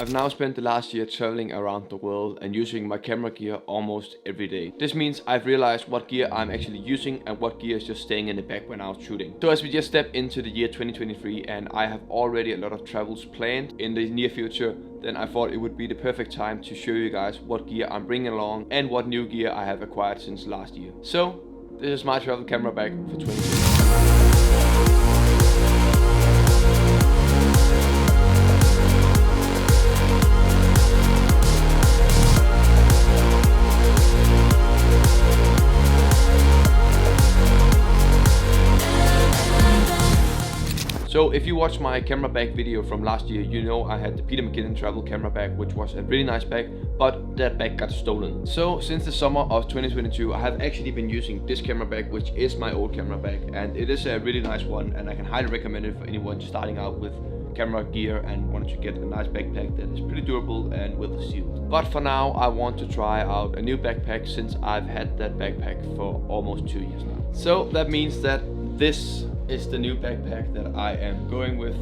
I've now spent the last year traveling around the world and using my camera gear almost every day. This means I've realized what gear I'm actually using and what gear is just staying in the bag when I was shooting. So as we just step into the year 2023 and I have already a lot of travels planned in the near future, then I thought it would be the perfect time to show you guys what gear I'm bringing along and what new gear I have acquired since last year. So this is my travel camera bag for 2023. So if you watched my camera bag video from last year, you know I had the Peter McKinnon travel camera bag, which was a really nice bag, but that bag got stolen. So since the summer of 2022, I have actually been using this camera bag, which is my old camera bag, and it is a really nice one, and I can highly recommend it for anyone starting out with camera gear and wanting to get a nice backpack that is pretty durable and well sealed. But for now, I want to try out a new backpack since I've had that backpack for almost 2 years now. So that means that this is the new backpack that I am going with.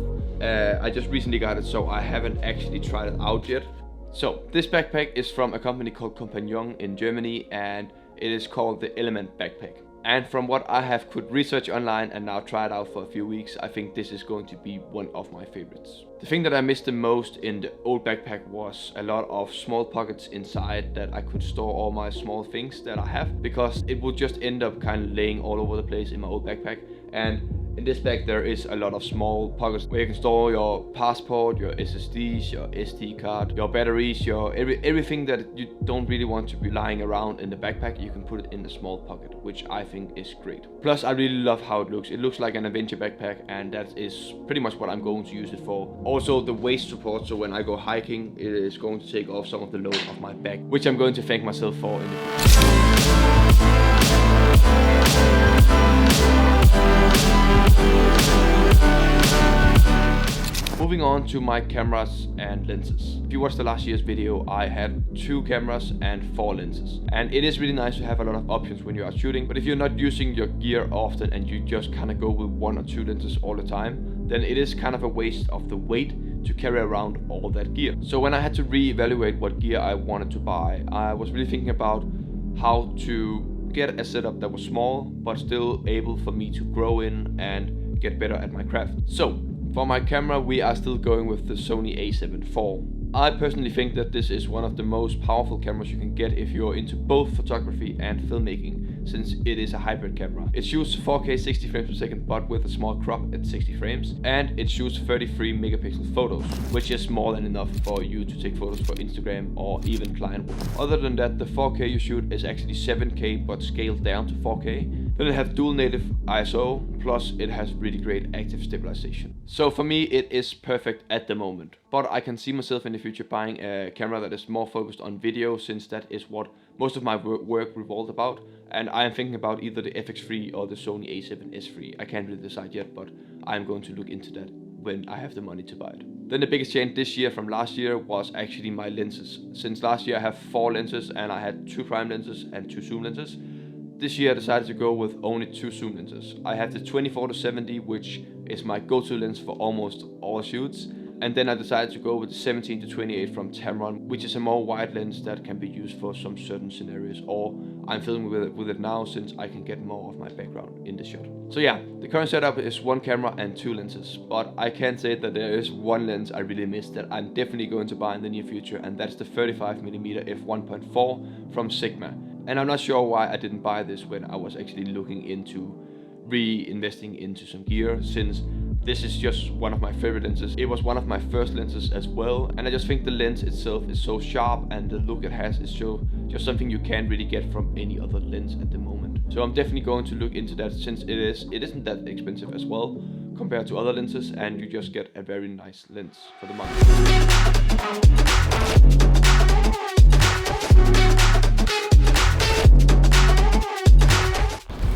I just recently got it, so I haven't actually tried it out yet. So this backpack is from a company called Compagnon in Germany, and it is called the Element backpack. And from what I have could research online and now tried out for a few weeks, I think this is going to be one of my favorites. The thing that I missed the most in the old backpack was a lot of small pockets inside that I could store all my small things that I have, because it would just end up kind of laying all over the place in my old backpack. And in this bag there is a lot of small pockets where you can store your passport, your SSDs, your SD card, your batteries, your everything that you don't really want to be lying around in the backpack. You can put it in a small pocket, which I think is great. Plus I really love how it looks. It looks like an adventure backpack, and that is pretty much what I'm going to use it for. Also the waist support, so when I go hiking it is going to take off some of the load off my back, which I'm going to thank myself for in the future. Moving on to my cameras and lenses. If you watched the last year's video, I had 2 cameras and 4 lenses. And it is really nice to have a lot of options when you are shooting, but if you're not using your gear often and you just kind of go with 1 or 2 lenses all the time, then it is kind of a waste of the weight to carry around all that gear. So when I had to re-evaluate what gear I wanted to buy, I was really thinking about how to get a setup that was small, but still able for me to grow in and get better at my craft. So for my camera, we are still going with the Sony A7iv IV. I personally think that this is one of the most powerful cameras you can get if you're into both photography and filmmaking, since it is a hybrid camera. It shoots 4K 60 frames per second, but with a small crop at 60 frames, and it shoots 33 megapixel photos, which is more than enough for you to take photos for Instagram or even client work. Other than that, the 4K you shoot is actually 7K but scaled down to 4K. Then it has dual native ISO, plus it has really great active stabilization. So for me it is perfect at the moment. But I can see myself in the future buying a camera that is more focused on video, since that is what most of my work revolved about. And I am thinking about either the FX3 or the Sony A7S III. I can't really decide yet, but I'm going to look into that when I have the money to buy it. Then the biggest change this year from last year was actually my lenses. Since last year I have 4 lenses, and I had 2 prime lenses and 2 zoom lenses. This year I decided to go with only 2 zoom lenses. I have the 24-70, which is my go-to lens for almost all shoots. And then I decided to go with the 17-28 from Tamron, which is a more wide lens that can be used for some certain scenarios, or I'm filming with it now since I can get more of my background in the shot. So yeah, the current setup is 1 camera and 2 lenses, but I can say that there is 1 lens I really miss that I'm definitely going to buy in the near future, and that's the 35mm f1.4 from Sigma. And I'm not sure why I didn't buy this when I was actually looking into reinvesting into some gear, since this is just one of my favorite lenses. It was one of my first lenses as well, and I just think the lens itself is so sharp, and the look it has is just something you can't really get from any other lens at the moment. So I'm definitely going to look into that, since it isn't that expensive as well compared to other lenses, and you just get a very nice lens for the money.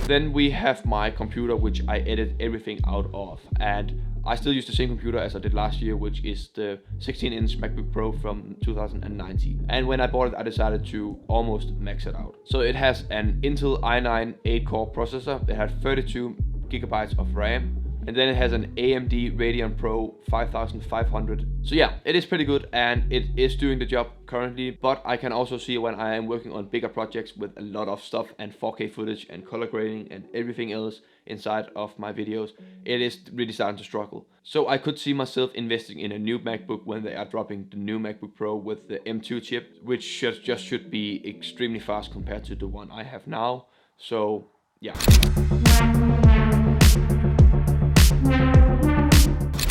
Then we have my computer, which I edit everything out of, and I still use the same computer as I did last year, which is the 16-inch MacBook Pro from 2019. And when I bought it, I decided to almost max it out. So it has an Intel i9 8-core processor. It has 32 gigabytes of RAM, And then it has an AMD Radeon Pro 5500. So yeah, it is pretty good and it is doing the job currently, but I can also see when I am working on bigger projects with a lot of stuff and 4K footage and color grading and everything else inside of my videos, it is really starting to struggle. So I could see myself investing in a new MacBook when they are dropping the new MacBook Pro with the M2 chip, which should be extremely fast compared to the one I have now. So yeah.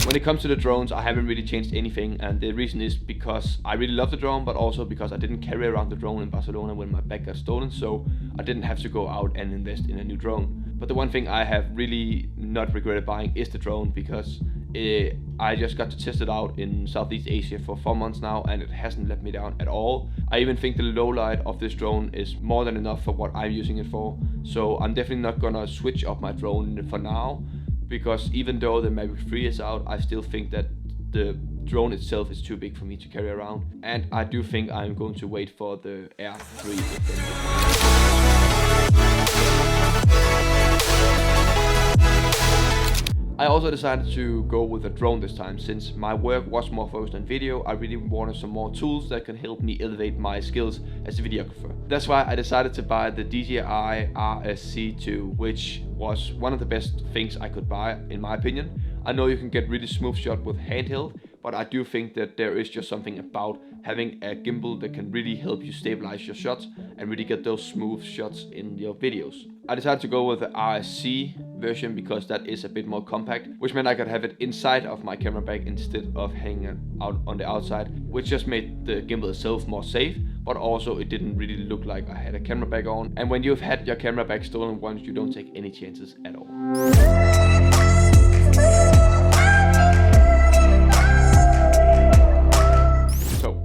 When it comes to the drones, I haven't really changed anything, and the reason is because I really love the drone, but also because I didn't carry around the drone in Barcelona when my bag got stolen, so I didn't have to go out and invest in a new drone. But the one thing I have really not regretted buying is the drone, because I just got to test it out in Southeast Asia for 4 months now, and it hasn't let me down at all. I even think the low light of this drone is more than enough for what I'm using it for, so I'm definitely not gonna switch up my drone for now. Because even though the Mavic 3 is out, I still think that the drone itself is too big for me to carry around. And I do think I'm going to wait for the Air 3. I also decided to go with a drone this time. Since my work was more focused on video, I really wanted some more tools that can help me elevate my skills as a videographer. That's why I decided to buy the DJI RSC 2, which was one of the best things I could buy in my opinion. I know you can get really smooth shot with handheld, but I do think that there is just something about having a gimbal that can really help you stabilize your shots and really get those smooth shots in your videos. I decided to go with the RSC version because that is a bit more compact, which meant I could have it inside of my camera bag instead of hanging out on the outside, which just made the gimbal itself more safe, but also it didn't really look like I had a camera bag on. And when you've had your camera bag stolen once, you don't take any chances at all.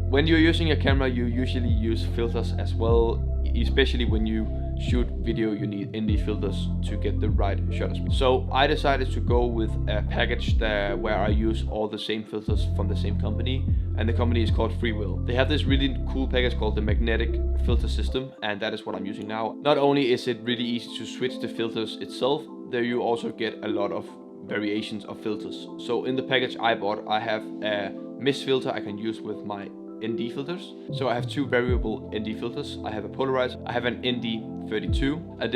When you're using a camera, you usually use filters as well, especially when you shoot video, you need ND filters to get the right shutter speed. So I decided to go with a package where I use all the same filters from the same company, and the company is called Freewell. They have this really cool package called the magnetic filter system, and that is what I'm using now. Not only is it really easy to switch the filters itself, there you also get a lot of variations of filters. So in the package I bought, I have a mist filter I can use with my ND filters. So I have two variable ND filters. I have a polarizer, I have an ND 32, and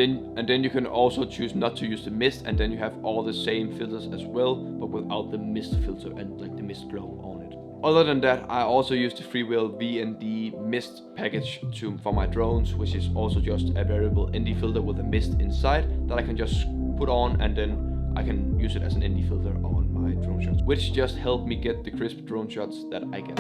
then you can also choose not to use the mist, and then you have all the same filters as well, but without the mist filter and like the mist glow on it. Other than that, I also use the Freewell VND mist package for my drones, which is also just a variable ND filter with a mist inside that I can just put on, and then I can use it as an ND filter on my drone shots, which just helped me get the crisp drone shots that I get.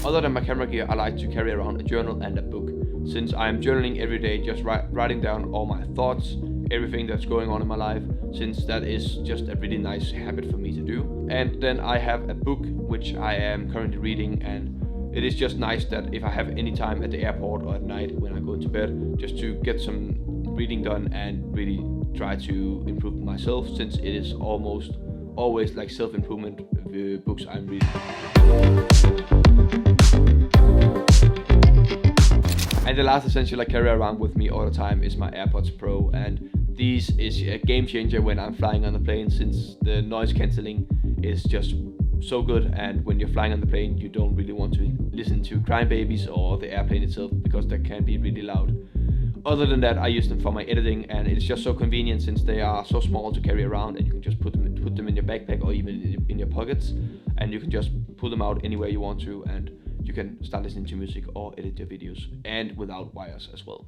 Other than my camera gear, I like to carry around a journal and a book. Since I am journaling every day, just writing down all my thoughts, everything that's going on in my life, since that is just a really nice habit for me to do. And then I have a book which I am currently reading, and it is just nice that if I have any time at the airport or at night when I go to bed, just to get some reading done and really try to improve myself, since it is almost always like self-improvement books I'm reading. And the last essential I carry around with me all the time is my AirPods Pro, and these is a game changer when I'm flying on the plane, since the noise cancelling is just so good, and when you're flying on the plane you don't really want to listen to crying babies or the airplane itself, because that can be really loud. Other than that, I use them for my editing, and it's just so convenient since they are so small to carry around, and you can just put them in your backpack or even in your pockets, and you can just pull them out anywhere you want to, and you can start listening to music or edit your videos, and without wires as well.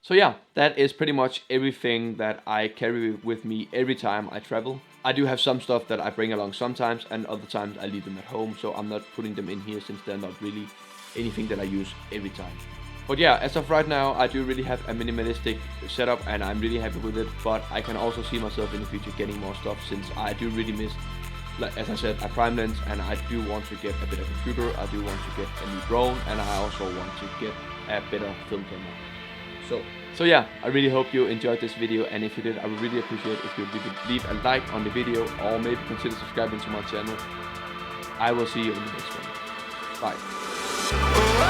So yeah, that is pretty much everything that I carry with me every time I travel. I do have some stuff that I bring along sometimes, and other times I leave them at home, so I'm not putting them in here since they're not really anything that I use every time. But yeah, as of right now, I do really have a minimalistic setup, and I'm really happy with it, but I can also see myself in the future getting more stuff, since I do really miss, like, as I said, a prime lens, and I do want to get a better computer, I do want to get a new drone, and I also want to get a better film camera. So yeah, I really hope you enjoyed this video, and if you did, I would really appreciate if you would leave a like on the video, or maybe consider subscribing to my channel. I will see you in the next one. Bye.